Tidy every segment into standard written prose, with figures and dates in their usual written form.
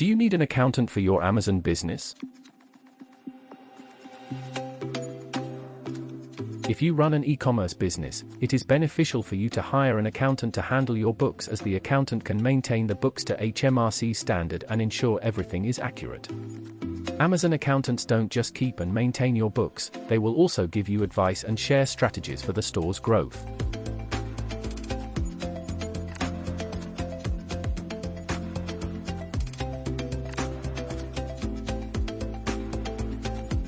Do you need an accountant for your Amazon business? If you run an e-commerce business, it is beneficial for you to hire an accountant to handle your books, as the accountant can maintain the books to HMRC standard and ensure everything is accurate. Amazon accountants don't just keep and maintain your books, they will also give you advice and share strategies for the store's growth.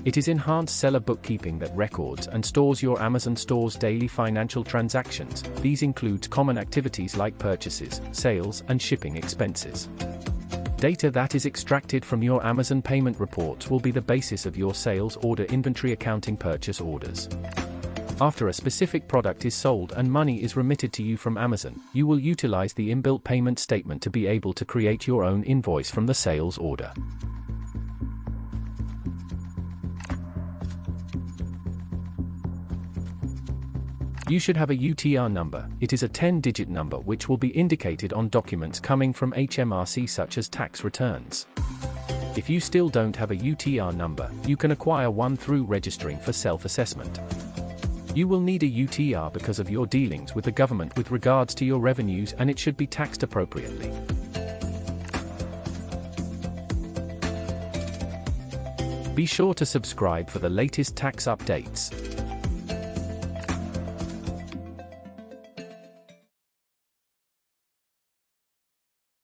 It is enhanced seller bookkeeping that records and stores your Amazon store's daily financial transactions. These include common activities like purchases, sales, and shipping expenses. Data that is extracted from your Amazon payment reports will be the basis of your sales order inventory accounting purchase orders. After a specific product is sold and money is remitted to you from Amazon, you will utilize the inbuilt payment statement to be able to create your own invoice from the sales order. You should have a UTR number. It is a 10-digit number which will be indicated on documents coming from HMRC such as tax returns. If you still don't have a UTR number, you can acquire one through registering for self-assessment. You will need a UTR because of your dealings with the government with regards to your revenues, and it should be taxed appropriately. Be sure to subscribe for the latest tax updates.